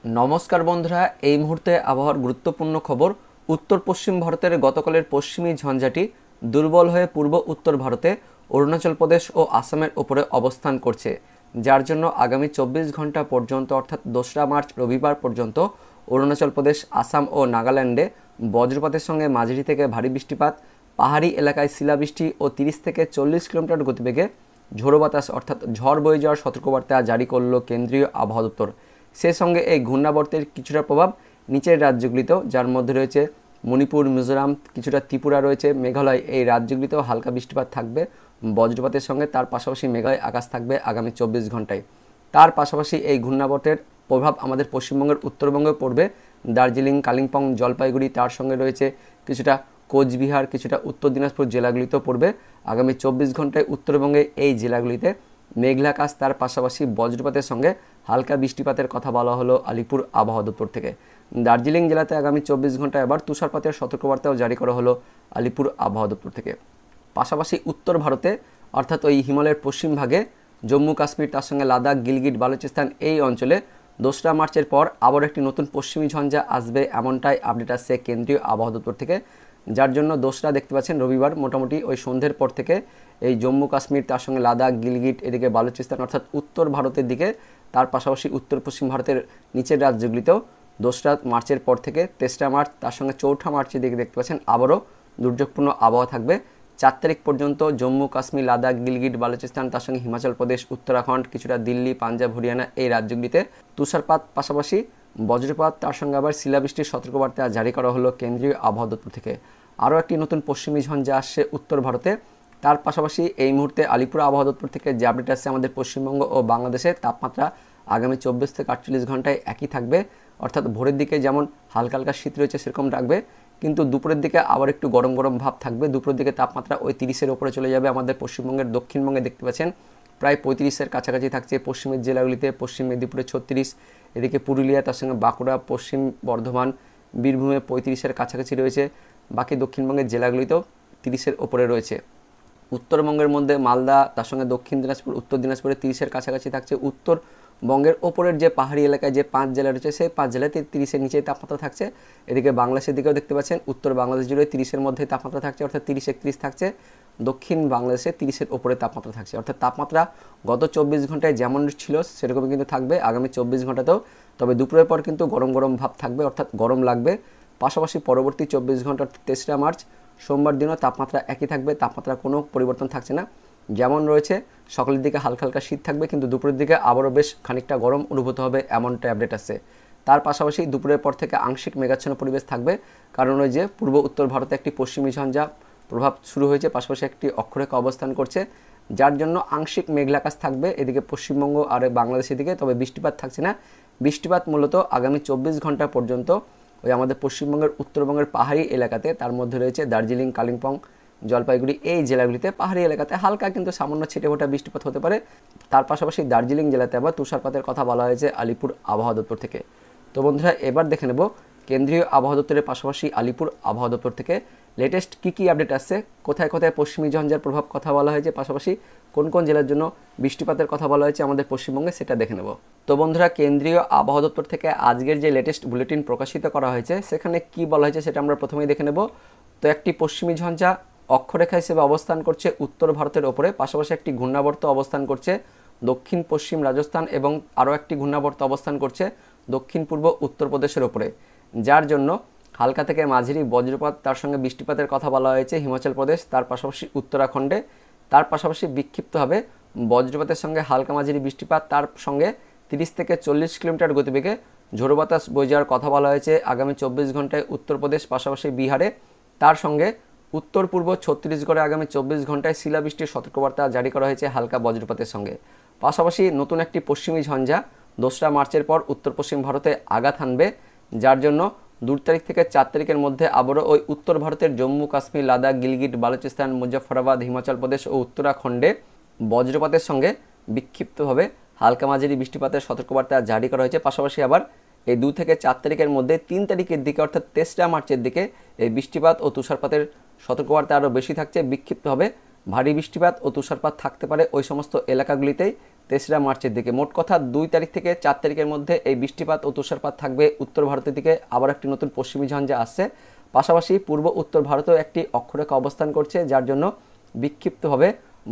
नमस्कार बंधुरा এই মুহূর্তে আবহাওয়ার গুরুত্বপূর্ণ খবর। उत्तर पश्चिम भारतेर गतकालेर पश्चिमी झंझाटी दुर्बल हये पूर्व उत्तर भारते अरुणाचल प्रदेश और आसामेर ओपरे अवस्थान करछे, जार जन्य आगामी 24 घंटा पर्यन्त अर्थात 2रा मार्च रविवार पर्यन्त अरुणाचल प्रदेश आसाम और नागालैंडे वज्रपातेर संगे माझारी थेके भारी बृष्टिपात, पहाड़ी एलाकाय शिलाबृष्टि और 30 থেকে 40 किलोमीटर गतिवेगे झोड़ो बातास अर्थात झड़ बয়ে যাওয়ার सतर्कबार्ता जारी करल केंद्रीय आबहावा दफ्तर। সেই সঙ্গে এই ঘূর্ণাবর্তের কিছুটা প্রভাব নিচের রাজ্যগুলিতেও, যার মধ্যে রয়েছে মণিপুর, মিজোরাম, কিছুটা ত্রিপুরা রয়েছে, মেঘালয়, এই রাজ্যগুলিতেও হালকা বৃষ্টিপাত থাকবে বজ্রপাতের সঙ্গে। তার পাশাপাশি মেঘালয় আকাশ থাকবে আগামী 24 ঘন্টায়। তার পাশাপাশি এই ঘূর্ণাবর্তের প্রভাব আমাদের পশ্চিমবঙ্গের উত্তরবঙ্গে পড়বে, দার্জিলিং, কালিম্পং, জলপাইগুড়ি, তার সঙ্গে রয়েছে কিছুটা কোচবিহার, কিছুটা উত্তর দিনাজপুর জেলাগুলিতেও পড়বে। আগামী 24 ঘন্টায় উত্তরবঙ্গে এই জেলাগুলিতে মেঘলাকাশ, তার পাশাপাশি বজ্রপাতের সঙ্গে হালকা বৃষ্টিপাতের কথা বলা হলো আলিপুর আবহাওয়া দপ্তর থেকে। দার্জিলিং জেলাতে আগামী 24 ঘন্টায় আবার তুষারপাতের সতর্কবার্তাও জারি করা হলো আলিপুর আবহাওয়া দপ্তর থেকে। পাশাপাশি উত্তর ভারতে অর্থাৎ ওই হিমালয়ের পশ্চিম ভাগে জম্মু কাশ্মীর, তার সঙ্গে লাদাখ, গিলগিট, বালুচিস্তান, এই অঞ্চলে 2রা মার্চের পর আবার একটি নতুন পশ্চিমী ঝঞ্ঝা আসবে, এমনটাই আপডেট আসছে কেন্দ্রীয় আবহাওয়া দপ্তর থেকে। যার জন্য 2রা দেখতে পাচ্ছেন রবিবার মোটামুটি ওই সন্ধ্যের পর থেকে এই জম্মু কাশ্মীর, তার সঙ্গে লাদাখ, গিলগিট, এদিকে বালুচিস্তান অর্থাৎ উত্তর ভারতের দিকে, তার পাশাপাশি উত্তর পশ্চিম ভারতের নিচের রাজ্যগুলিতেও 2রা মার্চের পর থেকে 3রা মার্চ, তার সঙ্গে 4ঠা মার্চের দিকে দেখতে পাচ্ছেন আবারও দুর্যোগপূর্ণ আবহাওয়া থাকবে। 4 তারিখ পর্যন্ত জম্মু কাশ্মীর, লাদাখ, গিলগিট, বালুচিস্তান, তার সঙ্গে হিমাচল প্রদেশ, উত্তরাখণ্ড, কিছুটা দিল্লি, পাঞ্জাব, হরিয়ানা, এই রাজ্যগুলিতে তুষারপাত, পাশাপাশি বজ্রপাত, তার সঙ্গে আবার শিলাবৃষ্টির সতর্কবার্তা জারি করা হলো কেন্দ্রীয় আবহাওয়া দপ্তর থেকে। আরও একটি নতুন পশ্চিমী ঝঞ্ঝা আসছে উত্তর ভারতে। তার পাশাপাশি এই মুহূর্তে আলিপুর আবহাওয়া দপ্তর থেকে যে আপডেট আসছে, আমাদের পশ্চিমবঙ্গ ও বাংলাদেশের তাপমাত্রা আগামী 24 থেকে 48 ঘন্টায় একই থাকবে, অর্থাৎ ভোরের দিকে যেমন হালকা হালকা শীত রয়েছে সেরকম রাখবে, কিন্তু দুপুরের দিকে আবার একটু গরম গরম ভাব থাকবে। দুপুরের দিকে তাপমাত্রা ওই 30-এর ওপরে চলে যাবে। আমাদের পশ্চিমবঙ্গের দক্ষিণবঙ্গে দেখতে পাচ্ছেন প্রায় 35-এর কাছাকাছি থাকছে। পশ্চিমের জেলাগুলিতে পশ্চিম মেদিনীপুরে 36, এদিকে পুরুলিয়া, তার সঙ্গে বাঁকুড়া, পশ্চিম বর্ধমান, বীরভূমে 35-এর কাছাকাছি রয়েছে। বাকি দক্ষিণবঙ্গের জেলাগুলিতেও 30-এর ওপরে রয়েছে। উত্তরবঙ্গের মধ্যে মালদা, তার সঙ্গে দক্ষিণ দিনাজপুর, উত্তর দিনাজপুরে 30-এর কাছাকাছি থাকছে। উত্তরবঙ্গের ওপরের যে পাহাড়ি এলাকায় যে 5 জেলা রয়েছে, সেই 5 জেলাতে 30-এর নিচে তাপমাত্রা থাকছে। এদিকে বাংলাদেশের দিকেও দেখতে পাচ্ছেন উত্তর বাংলাদেশ জুড়ে 30-এর মধ্যে তাপমাত্রা থাকছে, অর্থাৎ 30-31 থাকছে। দক্ষিণ বাংলাদেশে 30-এর ওপরে তাপমাত্রা থাকছে, অর্থাৎ তাপমাত্রা গত 24 ঘন্টায় যেমন ছিল সেরকমই কিন্তু থাকবে আগামী 24 ঘন্টাতেও। তবে দুপুরের পর কিন্তু গরম গরম ভাব থাকবে, অর্থাৎ গরম লাগবে। পাশাপাশি পরবর্তী 24 ঘন্টা 3রা মার্চ সোমবার দিনও তাপমাত্রা একই থাকবে, তাপমাত্রা কোনো পরিবর্তন থাকছে না, যেমন রয়েছে। সকালের দিকে হালকা হালকা শীত থাকবে, কিন্তু দুপুরের দিকে আবারও বেশ খানিকটা গরম অনুভূত হবে, এমনটা আপডেট আসছে। তার পাশাপাশি দুপুরের পর থেকে আংশিক মেঘাচ্ছন্ন পরিবেশ থাকবে, কারণ ওই যে পূর্ব উত্তর ভারতে একটি পশ্চিমী ঝঞ্ঝা প্রভাব শুরু হয়েছে, পাশাপাশি একটি অক্ষরেখা অবস্থান করছে, যার জন্য আংশিক মেঘলাকাশ থাকবে এদিকে পশ্চিমবঙ্গ আর বাংলাদেশের দিকে। তবে বৃষ্টিপাত থাকছে না। বৃষ্টিপাত মূলত আগামী 24 ঘন্টা পর্যন্ত ওই আমাদের পশ্চিমবঙ্গের উত্তরবঙ্গের পাহাড়ি এলাকাতে, তার মধ্যে রয়েছে দার্জিলিং, কালিম্পং, জলপাইগুড়ি, এই জেলাগুলিতে পাহাড়ি এলাকাতে হালকা কিন্তু সামান্য ছিটেফোঁটা বৃষ্টিপাত হতে পারে। তার পাশাপাশি দার্জিলিং জেলাতে আবার তুষারপাতের কথা বলা হয়েছে আলিপুর আবহাওয়া দপ্তর থেকে। তো বন্ধুরা, এবার দেখে নেব কেন্দ্রীয় আবহাওয়া দপ্তরের পাশাপাশি আলিপুর আবহাওয়া দপ্তর থেকে লেটেস্ট কী আপডেট আসছে, কোথায় কোথায় পশ্চিমী ঝঞ্ঝার প্রভাব কথা বলা হয়েছে, পাশাপাশি কোন কোন জেলার জন্য বৃষ্টিপাতের কথা বলা হয়েছে আমাদের পশ্চিমবঙ্গে, সেটা দেখে নেব। তো বন্ধুরা, কেন্দ্রীয় আবহাওয়া দপ্তর থেকে আজকের যে লেটেস্ট বুলেটিন প্রকাশিত করা হয়েছে সেখানে কি বলা হয়েছে সেটা আমরা প্রথমেই দেখে নেব। তো একটি পশ্চিমী ঝঞ্ঝা অক্ষরেখা হিসেবে অবস্থান করছে উত্তর ভারতের ওপরে, পাশাপাশি একটি ঘূর্ণাবর্ত অবস্থান করছে দক্ষিণ পশ্চিম রাজস্থান, এবং আরও একটি ঘূর্ণাবর্ত অবস্থান করছে দক্ষিণ পূর্ব উত্তরপ্রদেশের ওপরে, যার জন্য হালকা থেকে মাঝারি বজ্রপাত, তার সঙ্গে বৃষ্টিপাতের কথা বলা হয়েছে হিমাচল প্রদেশ, তার পাশাপাশি উত্তরাখণ্ডে। তার পাশাপাশি বিক্ষিপ্তভাবে বজ্রপাতের সঙ্গে হালকা মাঝারি বৃষ্টিপাত, তার সঙ্গে 30 থেকে 40 কিলোমিটার গতিবেগে ঝোড়ো বাতাস বয়ে যাওয়ার কথা বলা হয়েছে আগামী 24 ঘন্টায় উত্তরপ্রদেশ, পাশাপাশি বিহারে। তার সঙ্গে উত্তর পূর্ব ছত্তিশগড়ে আগামী 24 ঘন্টায় শিলাবৃষ্টির সতর্কবার্তা জারি করা হয়েছে হালকা বজ্রপাতের সঙ্গে। পাশাপাশি নতুন একটি পশ্চিমী ঝঞ্ঝা 2রা মার্চের পর উত্তর পশ্চিম ভারতে আঘাত হানবে, যার জন্য 2 তারিখ থেকে 4 তারিখের মধ্যে আবারও ওই উত্তর ভারতের জম্মু কাশ্মীর, লাদাখ, গিলগিট, বালুচিস্তান, মুজফ্ফরাবাদ, হিমাচল প্রদেশ ও উত্তরাখণ্ডে বজ্রপাতের সঙ্গে বিক্ষিপ্তভাবে হালকা মাঝারি বৃষ্টিপাতের সতর্কবার্তা জারি করা হয়েছে। পাশাপাশি আবার এই 2 থেকে 4 তারিখের মধ্যে 3 তারিখের দিকে অর্থাৎ 3রা মার্চের দিকে এই বৃষ্টিপাত ও তুষারপাতের সতর্কবার্তা আরও বেশি থাকছে। বিক্ষিপ্তভাবে ভারী বৃষ্টিপাত ও তুষারপাত থাকতে পারে ওই সমস্ত এলাকাগুলিতেই 3রা মার্চের দিকে। মোট কথা 2 তারিখ থেকে 4 তারিখের মধ্যে এই বৃষ্টিপাত ও তুষারপাত থাকবে উত্তর ভারতের দিকে। আবার একটি নতুন পশ্চিমী ঝঞ্ঝা আসছে, পাশাপাশি পূর্ব উত্তর ভারতেও একটি অক্ষরেখা অবস্থান করছে, যার জন্য বিক্ষিপ্তভাবে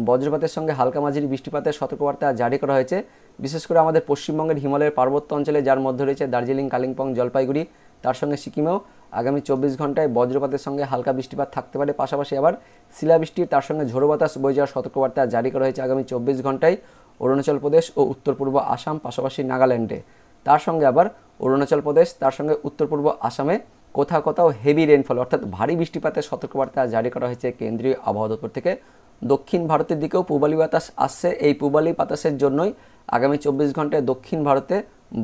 বজ্রপাতের সঙ্গে হালকা মাঝারি বৃষ্টিপাতের সতর্কবার্তা জারি করা হয়েছে। বিশেষ করে আমাদের পশ্চিমবঙ্গের হিমালয়ের পার্বত্য অঞ্চলে, যার মধ্যে রয়েছে দার্জিলিং, কালিম্পং, জলপাইগুড়ি, তার সঙ্গে সিকিমেও আগামী 24 ঘন্টায় বজ্রপাতের সঙ্গে হালকা বৃষ্টিপাত থাকতে পারে। পাশাপাশি আবার শিলাবৃষ্টি, তার সঙ্গে ঝোড়ো বাতাস বয়ে যাওয়ার সতর্কবার্তা জারি করা হয়েছে আগামী 24 ঘন্টায় অরুণাচল প্রদেশ ও উত্তর পূর্ব আসাম, পাশাপাশি নাগাল্যান্ডে। তার সঙ্গে আবার অরুণাচল প্রদেশ, তার সঙ্গে উত্তর পূর্ব আসামে কোথাও কোথাও হেভি রেনফল অর্থাৎ ভারী বৃষ্টিপাতের সতর্কবার্তা জারি করা হয়েছে কেন্দ্রীয় আবহাওয়া দপ্তর থেকে। দক্ষিণ ভারতের দিকেও পূবালি বাতাস আসছে। এই পূবালি বাতাসের জন্যই আগামী 24 ঘন্টায় দক্ষিণ ভারতে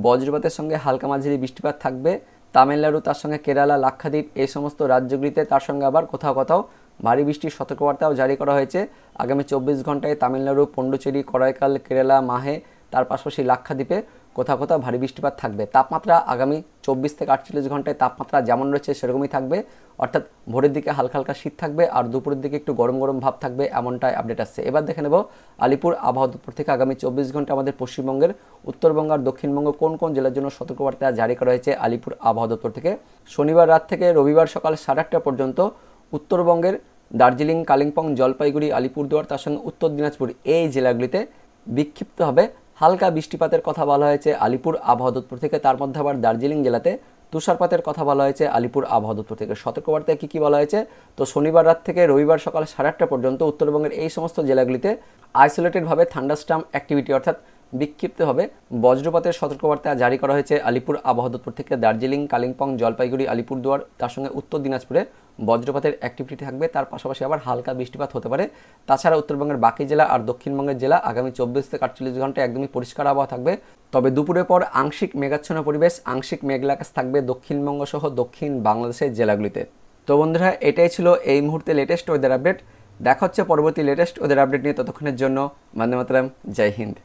বজ্রপাতের সঙ্গে হালকা মাঝারি বৃষ্টিপাত থাকবে। তামিলনাড়ু, তার সঙ্গে কেরালা, লাক্ষাদ্বীপ, এই সমস্ত রাজ্যগুলিতে তার সঙ্গে আবার কোথাও কোথাও ভারী বৃষ্টির সতর্কবার্তাও জারি করা হয়েছে আগামী 24 ঘন্টায়। তামিলনাড়ু, পন্ডুচেরি, করাইকাল, কেরালা, মাহে, তার পাশাপাশি লাক্ষাদ্বীপে কোথাও কোথাও ভারী বৃষ্টিপাত থাকবে। তাপমাত্রা আগামী 24 থেকে 48 ঘন্টায় তাপমাত্রা যেমন রয়েছে সেরকমই থাকবে, অর্থাৎ ভোরের দিকে হালকা হালকা শীত থাকবে আর দুপুরের দিকে একটু গরম গরম ভাব থাকবে, এমনটাই আপডেট আসছে। এবার দেখে নেব আলিপুর আবহাওয়া দপ্তর থেকে আগামী 24 ঘন্টা আমাদের পশ্চিমবঙ্গের উত্তরবঙ্গ আর দক্ষিণবঙ্গ কোন কোন জেলার জন্য সতর্কবার্তা জারি করা হয়েছে আলিপুর আবহাওয়া দপ্তর থেকে। শনিবার রাত থেকে রবিবার সকাল 8:30 পর্যন্ত উত্তরবঙ্গের দার্জিলিং, কালিম্পং, জলপাইগুড়ি, আলিপুরদুয়ার, তার সঙ্গে উত্তর দিনাজপুর এই জেলাগুলিতে বিক্ষিপ্তভাবে হালকা বৃষ্টিপাতের কথা বলা হয়েছে আলিপুর আবহাওয়া দপ্তর থেকে। তার মধ্যে আবার দার্জিলিং জেলাতে তুষারপাতের কথা বলা হয়েছে আলিপুর আবহাওয়া দপ্তর থেকে। সতর্কবার্তায় কী কী বলা হয়েছে? তো শনিবার রাত থেকে রবিবার সকাল 8:30 পর্যন্ত উত্তরবঙ্গের এই সমস্ত জেলাগুলিতে আইসোলেটেডভাবে থান্ডারস্টর্ম অ্যাক্টিভিটি অর্থাৎ বিক্ষিপ্তভাবে বজ্রপাতের সতর্কবার্তা জারি করা হয়েছে আলিপুর আবহাওয়া দপ্তর থেকে। দার্জিলিং, কালিম্পং, জলপাইগুড়ি, আলিপুরদুয়ার, তার সঙ্গে উত্তর দিনাজপুরে বজ্রপাতের অ্যাক্টিভিটি থাকবে, তার পাশাপাশি আবার হালকা বৃষ্টিপাত হতে পারে। তাছাড়া উত্তরবঙ্গের বাকি জেলা আর দক্ষিণবঙ্গের জেলা আগামী 24 থেকে 48 ঘন্টায় একদমই পরিষ্কার আবহাওয়া থাকবে। তবে দুপুরের পর আংশিক মেঘাচ্ছন্ন পরিবেশ, আংশিক মেঘলা আকাশ থাকবে দক্ষিণবঙ্গ সহ দক্ষিণ বাংলাদেশের জেলাগুলিতে। তো বন্ধুরা, এটাই ছিল এই মুহূর্তে লেটেস্ট ওয়েদার আপডেট। দেখা হচ্ছে পরবর্তী লেটেস্ট ওয়েদার আপডেট নিয়ে। ততক্ষণের জন্য বন্দে মাতরম, জয় হিন্দ।